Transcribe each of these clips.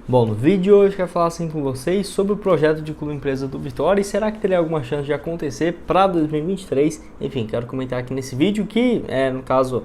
Bom, no vídeo de hoje eu quero falar assim com vocês sobre o projeto de clube empresa do Vitória e será que teria alguma chance de acontecer para 2023? Enfim, quero comentar aqui nesse vídeo que, no caso,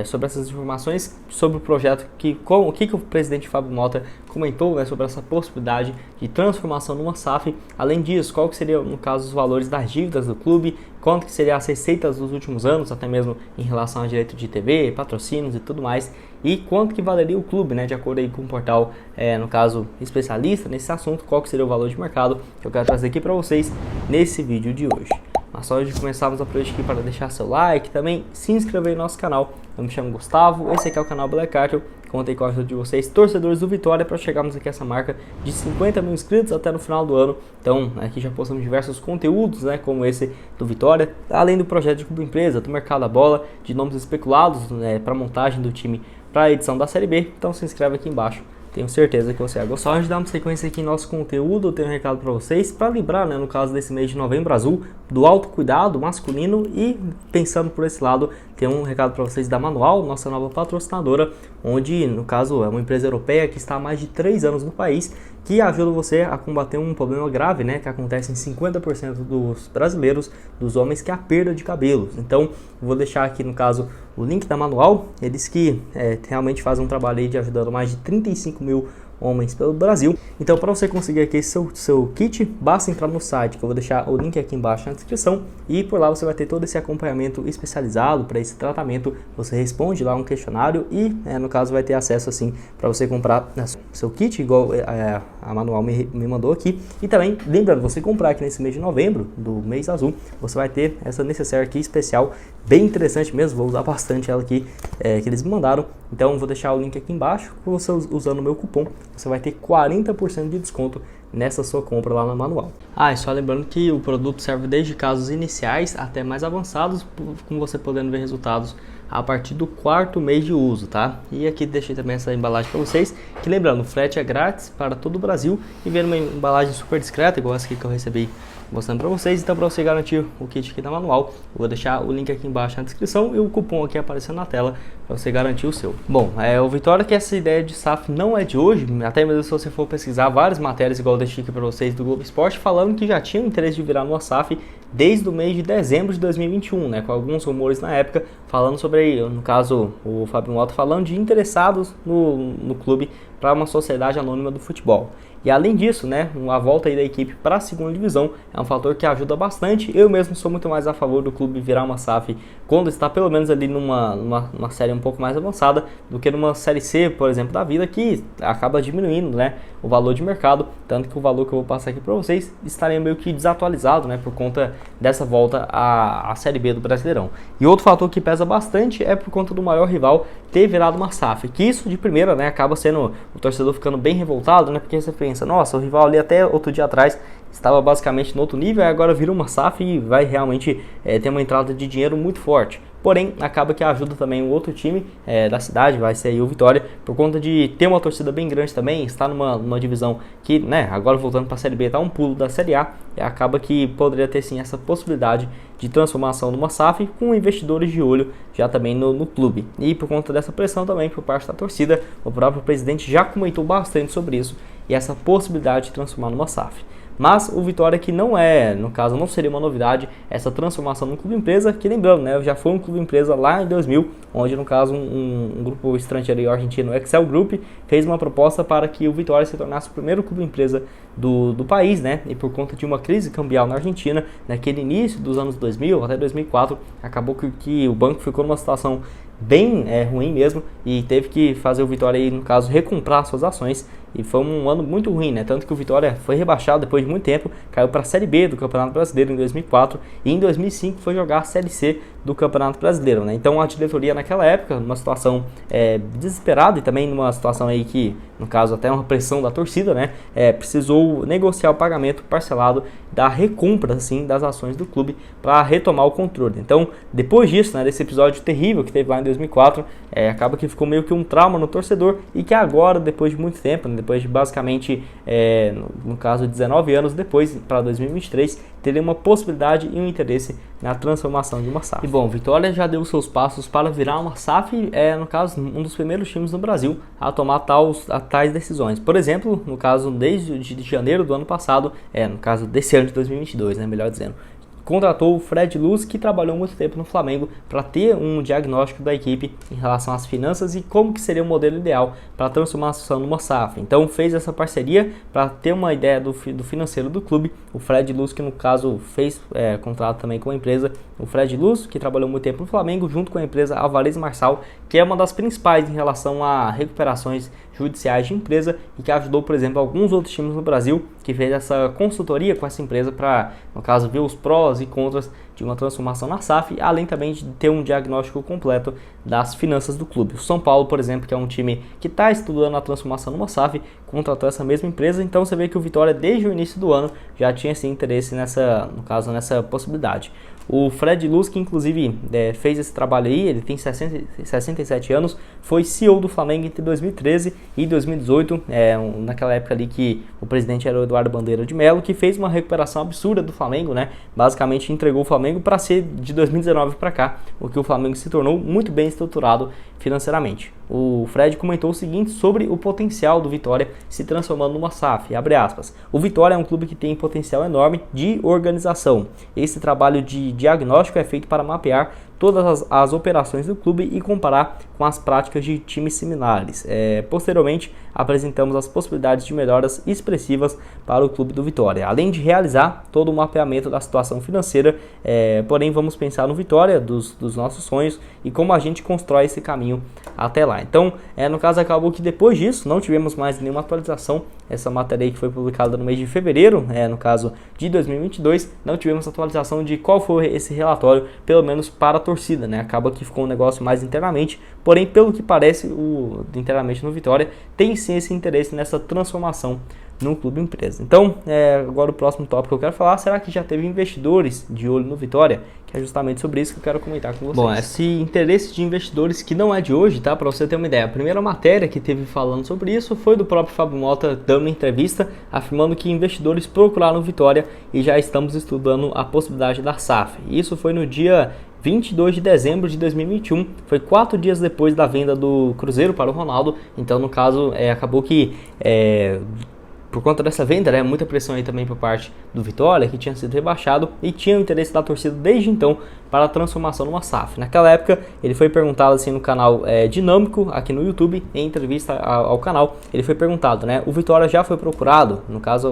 sobre essas informações, sobre o projeto, o que o presidente Fábio Mota comentou, né, sobre essa possibilidade de transformação numa SAF. Além disso, qual que seria, no caso, os valores das dívidas do clube, quanto que seria as receitas dos últimos anos, até mesmo em relação a direito de TV, patrocínios e tudo mais, e quanto que valeria o clube, né, de acordo aí com o portal, no caso, especialista nesse assunto, qual que seria o valor de mercado que eu quero trazer aqui para vocês nesse vídeo de hoje. Mas só antes de começarmos a por aqui, para deixar seu like, também se inscrever no nosso canal. Eu me chamo Gustavo, esse aqui é o canal Black Cartel. Contei com a ajuda de vocês, torcedores do Vitória, para chegarmos aqui a essa marca de 50 mil inscritos até no final do ano. Então, aqui já postamos diversos conteúdos, né, como esse do Vitória, além do projeto de clube empresa, do mercado da bola, de nomes especulados, né, para montagem do time para a edição da Série B. Então se inscreve aqui embaixo. Tenho certeza que você vai gostar. Antes de darmos sequência aqui em nosso conteúdo, eu tenho um recado para vocês, para lembrar, né, no caso desse mês de Novembro Azul, do autocuidado masculino, e pensando por esse lado, tem um recado para vocês da Manual, nossa nova patrocinadora, onde, no caso, é uma empresa europeia que está há mais de 3 anos no país, que ajuda você a combater um problema grave, né, que acontece em 50% dos brasileiros, dos homens, que é a perda de cabelos. Então, vou deixar aqui, no caso, o link da Manual. Eles que realmente fazem um trabalho aí de ajudando mais de 35 mil homens pelo Brasil. Então, para você conseguir aqui seu kit, basta entrar no site, que eu vou deixar o link aqui embaixo na descrição, e por lá você vai ter todo esse acompanhamento especializado para esse tratamento. Você responde lá um questionário e, no caso, vai ter acesso assim para você comprar seu kit, igual a Manual me mandou aqui. E também, lembrando, você comprar aqui nesse mês de novembro, do mês azul, você vai ter essa necessaire aqui especial, bem interessante mesmo, vou usar bastante ela aqui, que eles me mandaram. Então, vou deixar o link aqui embaixo, você usando o meu cupom, você vai ter 40% de desconto nessa sua compra lá na Manual. E só lembrando que o produto serve desde casos iniciais até mais avançados, com você podendo ver resultados a partir do 4º mês de uso, tá? E aqui deixei também essa embalagem para vocês, que lembrando, o frete é grátis para todo o Brasil, e vem uma embalagem super discreta, igual essa aqui que eu recebi mostrando para vocês. Então, para você garantir o kit aqui da Manual, eu vou deixar o link aqui embaixo na descrição e o cupom aqui aparecendo na tela para você garantir o seu. Bom, o Vitória, que essa ideia de SAF não é de hoje, até mesmo se você for pesquisar várias matérias, igual eu deixei aqui para vocês do Globo Esporte, falando que já tinha interesse de virar uma SAF desde o mês de dezembro de 2021, né, com alguns rumores na época, falando sobre, no caso, o Fábio Mota falando de interessados no clube para uma sociedade anônima do futebol. E além disso, né, a volta aí da equipe para a segunda divisão é um fator que ajuda bastante. Eu mesmo sou muito mais a favor do clube virar uma SAF quando está pelo menos ali numa série um pouco mais avançada do que numa série C, por exemplo, da vida, que acaba diminuindo, né, o valor de mercado, tanto que o valor que eu vou passar aqui para vocês estaria meio que desatualizado, né, por conta dessa volta à Série B do Brasileirão. E outro fator que pesa bastante é por conta do maior rival ter virado uma SAF, que isso de primeira, né, acaba sendo o torcedor ficando bem revoltado, né, porque você pensa, nossa, o rival ali até outro dia atrás estava basicamente no outro nível, e agora vira uma SAF e vai realmente ter uma entrada de dinheiro muito forte. Porém, acaba que ajuda também o outro time da cidade, vai ser aí o Vitória, por conta de ter uma torcida bem grande também, está numa divisão que, né, agora voltando para a Série B, está um pulo da Série A, e acaba que poderia ter sim essa possibilidade de transformação numa SAF, com investidores de olho já também no clube. E por conta dessa pressão também por parte da torcida, o próprio presidente já comentou bastante sobre isso, e essa possibilidade de transformar numa SAF. Mas o Vitória, que não no caso, não seria uma novidade essa transformação no clube empresa, que lembrando, né, já foi um clube empresa lá em 2000, onde no caso um grupo estrangeiro argentino, Excel Group, fez uma proposta para que o Vitória se tornasse o primeiro clube empresa do país, né, e por conta de uma crise cambial na Argentina, naquele início dos anos 2000 até 2004, acabou que o banco ficou numa situação bem ruim mesmo, e teve que fazer o Vitória aí, no caso, recomprar suas ações, e foi um ano muito ruim, né? Tanto que o Vitória foi rebaixado depois de muito tempo, caiu para a Série B do Campeonato Brasileiro em 2004, e em 2005 foi jogar a Série C do Campeonato Brasileiro, né? Então a diretoria naquela época, numa situação desesperada, e também numa situação aí que, no caso, até uma pressão da torcida, né? Precisou negociar o pagamento parcelado da recompra, assim, das ações do clube para retomar o controle. Então, depois disso, né, desse episódio terrível que teve lá em 2004, acaba que ficou meio que um trauma no torcedor, e que agora, depois de muito tempo, né, depois de basicamente, no caso, 19 anos depois, para 2023, teria uma possibilidade e um interesse na transformação de uma SAF. E bom, Vitória já deu seus passos para virar uma SAF, no caso, um dos primeiros times no Brasil a tomar tais decisões. Por exemplo, no caso, desde de janeiro do ano passado, no caso desse ano de 2022, né, melhor dizendo, contratou o Fred Luz, que trabalhou muito tempo no Flamengo, para ter um diagnóstico da equipe em relação às finanças e como que seria o modelo ideal para a transformação numa SAF. Então fez essa parceria para ter uma ideia do financeiro do clube. O Fred Luz, que no caso fez contrato também com a empresa, o Fred Luz, que trabalhou muito tempo no Flamengo, junto com a empresa Alvarez Marçal, que é uma das principais em relação a recuperações judiciais de empresa e que ajudou, por exemplo, alguns outros times no Brasil, que fez essa consultoria com essa empresa para, no caso, ver os prós e contras de uma transformação na SAF, além também de ter um diagnóstico completo das finanças do clube. O São Paulo, por exemplo, que é um time que está estudando a transformação numa SAF, contratou essa mesma empresa, então você vê que o Vitória, desde o início do ano, já tinha esse interesse nessa possibilidade. O Fred Luz, que inclusive fez esse trabalho aí, ele tem 67 anos, foi CEO do Flamengo entre 2013 e 2018, naquela época ali que o presidente era o Eduardo Bandeira de Mello, que fez uma recuperação absurda do Flamengo, né? Basicamente entregou o Flamengo para ser de 2019 para cá, o que o Flamengo se tornou muito bem estruturado financeiramente. O Fred comentou o seguinte sobre o potencial do Vitória se transformando numa SAF, abre aspas, o Vitória é um clube que tem potencial enorme de organização. Esse trabalho de diagnóstico é feito para mapear todas as operações do clube e comparar com as práticas de times similares. Posteriormente, apresentamos as possibilidades de melhoras expressivas para o clube do Vitória, além de realizar todo o mapeamento da situação financeira, porém vamos pensar no Vitória, dos nossos sonhos e como a gente constrói esse caminho até lá. Então, no caso, acabou que depois disso não tivemos mais nenhuma atualização. Essa matéria aí que foi publicada no mês de fevereiro, no caso de 2022, não tivemos atualização de qual foi esse relatório, pelo menos para a torcida, né? Acaba que ficou um negócio mais internamente, porém, pelo que parece, internamente no Vitória, tem sim esse interesse nessa transformação no clube empresa. Então, agora o próximo tópico que eu quero falar, será que já teve investidores de olho no Vitória? Que é justamente sobre isso que eu quero comentar com vocês. Bom, esse interesse de investidores que não é de hoje, tá? Para você ter uma ideia, a primeira matéria que teve falando sobre isso foi do próprio Fábio Mota, dando uma entrevista, afirmando que investidores procuraram o Vitória e já estamos estudando a possibilidade da SAF. Isso foi no dia 22 de dezembro de 2021, foi 4 dias depois da venda do Cruzeiro para o Ronaldo. Então, no caso, acabou que por conta dessa venda, muita pressão aí também por parte do Vitória, que tinha sido rebaixado e tinha o interesse da torcida desde então para a transformação numa SAF. Naquela época, ele foi perguntado assim no canal Dinâmico, aqui no YouTube, em entrevista ao canal, ele foi perguntado, o Vitória já foi procurado? No caso,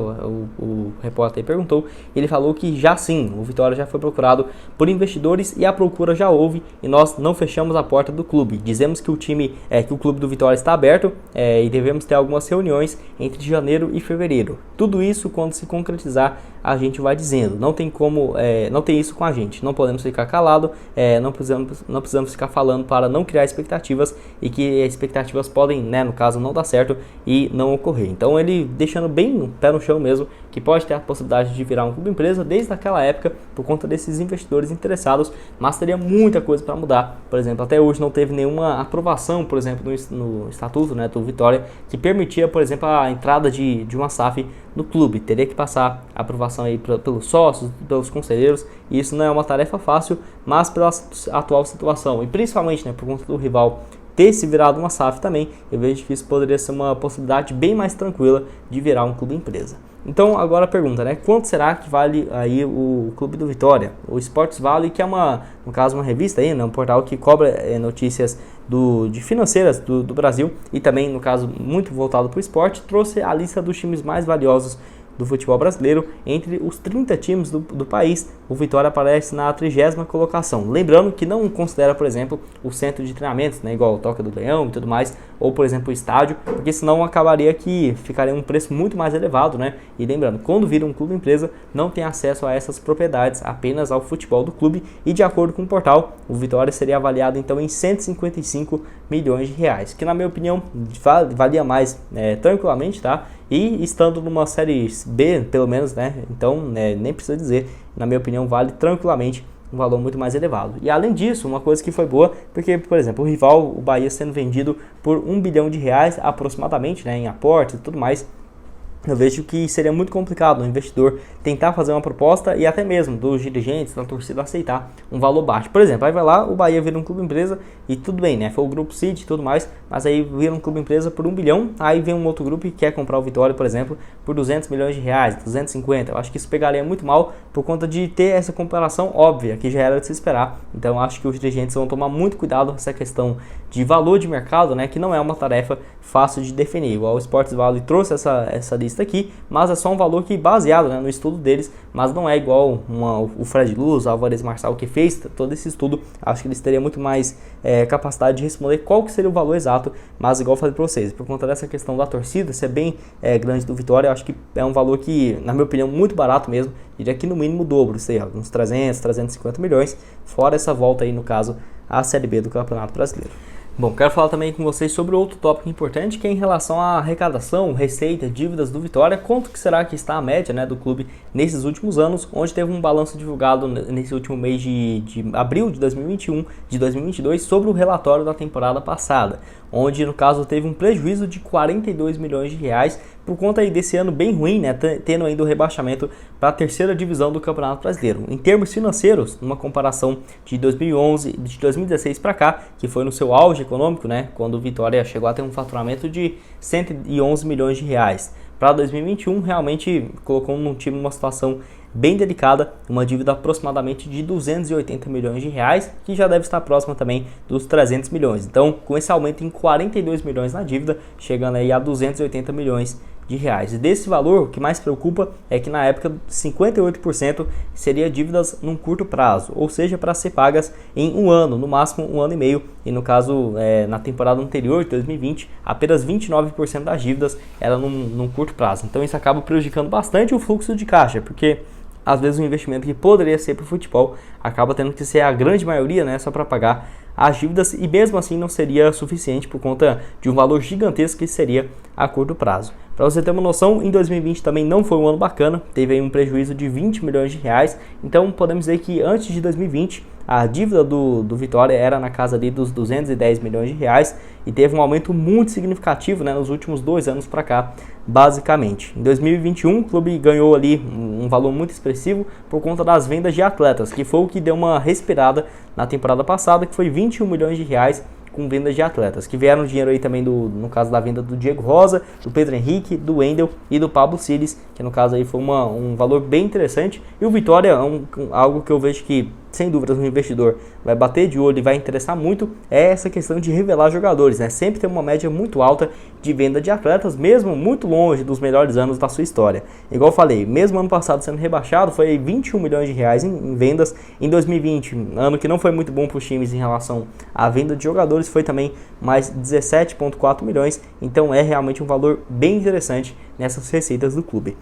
o repórter perguntou, ele falou que já sim, o Vitória já foi procurado por investidores e a procura já houve e nós não fechamos a porta do clube. Dizemos que que o clube do Vitória está aberto e devemos ter algumas reuniões entre janeiro e fevereiro. Tudo isso, quando se concretizar, a gente vai dizendo. Não tem como, não tem isso com a gente. Não podemos ficar calado, não precisamos ficar falando para não criar expectativas e que expectativas podem, no caso, não dar certo e não ocorrer. Então ele deixando bem no pé no chão mesmo, que pode ter a possibilidade de virar um clube empresa desde aquela época por conta desses investidores interessados, mas teria muita coisa para mudar. Por exemplo, até hoje não teve nenhuma aprovação, por exemplo, no estatuto do Vitória, que permitia, por exemplo, a entrada de uma SAF no clube. Teria que passar a aprovação aí pelos sócios, pelos conselheiros, e isso não é uma tarefa fácil, mas pela atual situação, e principalmente por conta do rival ter se virado uma SAF também, eu vejo que isso poderia ser uma possibilidade bem mais tranquila de virar um clube empresa. Então agora a pergunta, quanto será que vale aí o Clube do Vitória? O Esportes Vale, que é no caso uma revista aí, um portal que cobra notícias de financeiras do Brasil e também, no caso, muito voltado para o esporte, trouxe a lista dos times mais valiosos do futebol brasileiro. Entre os 30 times do país, o Vitória aparece na 30ª colocação. Lembrando que não considera, por exemplo, o centro de treinamentos, igual o Toca do Leão e tudo mais, ou, por exemplo, o estádio, porque senão acabaria que ficaria um preço muito mais elevado, E lembrando, quando vira um clube empresa, não tem acesso a essas propriedades, apenas ao futebol do clube, e de acordo com o portal, o Vitória seria avaliado então em 155 milhões de reais, que na minha opinião valia mais tranquilamente, tá? E estando numa série B, pelo menos, então nem precisa dizer, na minha opinião, vale tranquilamente um valor muito mais elevado. E além disso, uma coisa que foi boa, porque, por exemplo, o rival, o Bahia, sendo vendido por R$1 bilhão aproximadamente, né, em aportes e tudo mais, eu vejo que seria muito complicado o investidor tentar fazer uma proposta e até mesmo dos dirigentes, da torcida aceitar um valor baixo. Por exemplo, aí vai lá, o Bahia vira um clube empresa e tudo bem, né? Foi o Grupo City e tudo mais, mas aí vira um clube empresa por R$1 bilhão, aí vem um outro grupo e quer comprar o Vitória, por exemplo, por R$200 milhões, 250. Eu acho que isso pegaria muito mal por conta de ter essa comparação óbvia, que já era de se esperar. Então eu acho que os dirigentes vão tomar muito cuidado com essa questão de valor de mercado, né? Que não é uma tarefa fácil de definir. Igual o Sports Valley trouxe essa lista aqui, mas é só um valor que baseado, né, no estudo deles, mas não é igual o Fred Luz, o Álvares Marçal que fez todo esse estudo. Acho que eles teriam muito mais capacidade de responder qual que seria o valor exato, mas igual eu falei para vocês, por conta dessa questão da torcida ser bem grande do Vitória, eu acho que é um valor que, na minha opinião, muito barato mesmo, diria que no mínimo o dobro, sei lá, uns 300, 350 milhões, fora essa volta aí, no caso, à Série B do Campeonato Brasileiro. Bom, quero falar também com vocês sobre outro tópico importante, que é em relação à arrecadação, receita, dívidas do Vitória. Quanto que será que está a média, né, do clube nesses últimos anos, onde teve um balanço divulgado nesse último mês de abril de 2021, de 2022, sobre o relatório da temporada passada, onde no caso teve um prejuízo de R$42 milhões por conta aí desse ano bem ruim, né, tendo ainda o rebaixamento para a terceira divisão do Campeonato Brasileiro. Em termos financeiros, numa comparação de 2011, de 2016 para cá, que foi no seu auge econômico, né, quando o Vitória chegou a ter um faturamento de R$111 milhões. Para 2021, realmente colocou um time numa situação bem delicada, uma dívida aproximadamente de R$280 milhões, que já deve estar próxima também dos 300 milhões. Então, com esse aumento em 42 milhões na dívida, chegando aí a R$280 milhões. E desse valor, o que mais preocupa é que na época 58% seria dívidas num curto prazo, ou seja, para ser pagas em um ano, no máximo um ano e meio, e no caso na temporada anterior, de 2020, apenas 29% das dívidas eram num curto prazo. Então isso acaba prejudicando bastante o fluxo de caixa, porque às vezes um investimento que poderia ser para o futebol acaba tendo que ser a grande maioria, né, só para pagar as dívidas, e mesmo assim não seria suficiente por conta de um valor gigantesco que seria a curto prazo. Para você ter uma noção, em 2020 também não foi um ano bacana, teve aí um prejuízo de R$20 milhões, então podemos dizer que antes de 2020 a dívida do Vitória era na casa ali dos R$210 milhões e teve um aumento muito significativo, né, nos últimos 2 anos para cá, basicamente. Em 2021 o clube ganhou ali um valor muito expressivo por conta das vendas de atletas, que foi o que deu uma respirada na temporada passada, que foi R$21 milhões com vendas de atletas, que vieram dinheiro aí também no caso da venda do Diego Rosa, do Pedro Henrique, do Wendel e do Pablo Ciles, que no caso aí foi um valor bem interessante. E o Vitória é algo que eu vejo que, sem dúvidas, o investidor vai bater de olho e vai interessar muito, é essa questão de revelar jogadores, né? Sempre tem uma média muito alta de venda de atletas, mesmo muito longe dos melhores anos da sua história. Igual eu falei, mesmo ano passado sendo rebaixado, foi R$21 milhões em vendas. Em 2020, ano que não foi muito bom para os times em relação à venda de jogadores, foi também mais 17,4 milhões, então é realmente um valor bem interessante nessas receitas do clube.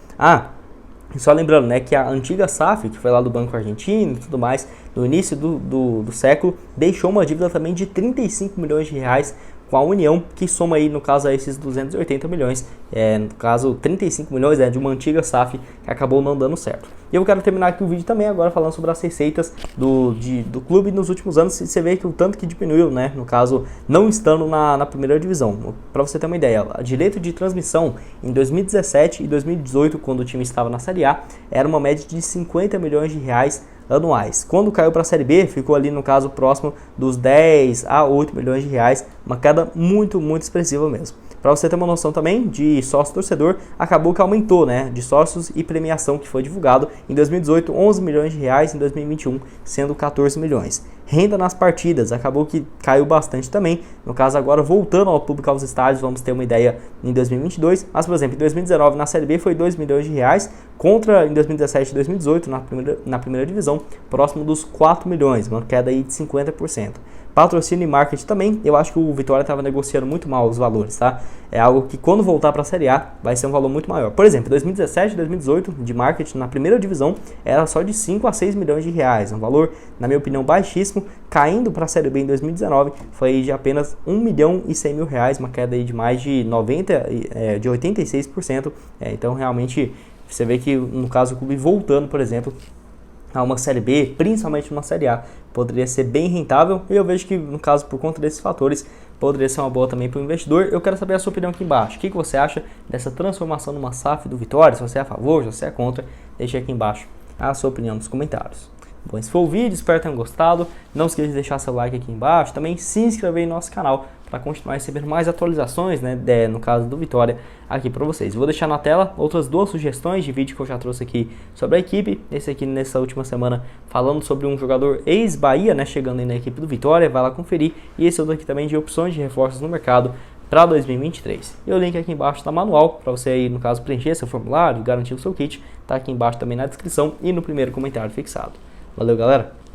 Só lembrando, né, que a antiga SAF, que foi lá do Banco Argentino e tudo mais, no início do século, deixou uma dívida também de R$35 milhões com a União, que soma aí, no caso, a esses 280 milhões, no caso 35 milhões de uma antiga SAF que acabou não dando certo. E eu quero terminar aqui o vídeo também agora falando sobre as receitas do clube nos últimos anos. Você vê que o tanto que diminuiu, né, no caso, não estando na primeira divisão. Para você ter uma ideia, o direito de transmissão em 2017 e 2018, quando o time estava na Série A, era uma média de R$50 milhões anuais. Quando caiu para a Série B, ficou ali no caso próximo dos 10 a 8 milhões de reais, uma queda muito, muito expressiva mesmo. Para você ter uma noção também de sócio torcedor, acabou que aumentou, né, de sócios e premiação que foi divulgado em 2018, 11 milhões de reais, em 2021 sendo 14 milhões. Renda nas partidas, acabou que caiu bastante também, no caso agora voltando ao público aos estádios, vamos ter uma ideia em 2022, mas por exemplo, em 2019 na Série B foi 2 milhões de reais, contra em 2017 e 2018 na primeira divisão, próximo dos 4 milhões, uma queda aí de 50%. Patrocínio e marketing também, eu acho que o Vitória estava negociando muito mal os valores, tá? É algo que quando voltar para a Série A vai ser um valor muito maior. Por exemplo, 2017 e 2018 de marketing na primeira divisão era só de 5 a 6 milhões de reais, um valor, na minha opinião, baixíssimo, caindo para a Série B em 2019 foi de apenas 1 milhão e 100 mil reais, uma queda aí de mais de 86%, então realmente você vê que no caso o clube voltando, por exemplo, a uma Série B, principalmente uma Série A, poderia ser bem rentável, e eu vejo que, no caso, por conta desses fatores, poderia ser uma boa também para o investidor. Eu quero saber a sua opinião aqui embaixo. O que você acha dessa transformação numa SAF do Vitória? Se você é a favor, se você é contra, deixe aqui embaixo a sua opinião nos comentários. Bom, esse foi o vídeo, espero que tenham gostado. Não esqueça de deixar seu like aqui embaixo, também se inscrever no nosso canal para continuar recebendo mais atualizações, né, no caso do Vitória, aqui para vocês. Vou deixar na tela outras duas sugestões de vídeo que eu já trouxe aqui sobre a equipe. Esse aqui nessa última semana falando sobre um jogador ex-Bahia, né, chegando aí na equipe do Vitória, vai lá conferir. E esse outro aqui também de opções de reforços no mercado para 2023. E o link aqui embaixo está manual para você aí, no caso, preencher seu formulário, garantir o seu kit. Tá aqui embaixo também na descrição e no primeiro comentário fixado. Valeu, galera!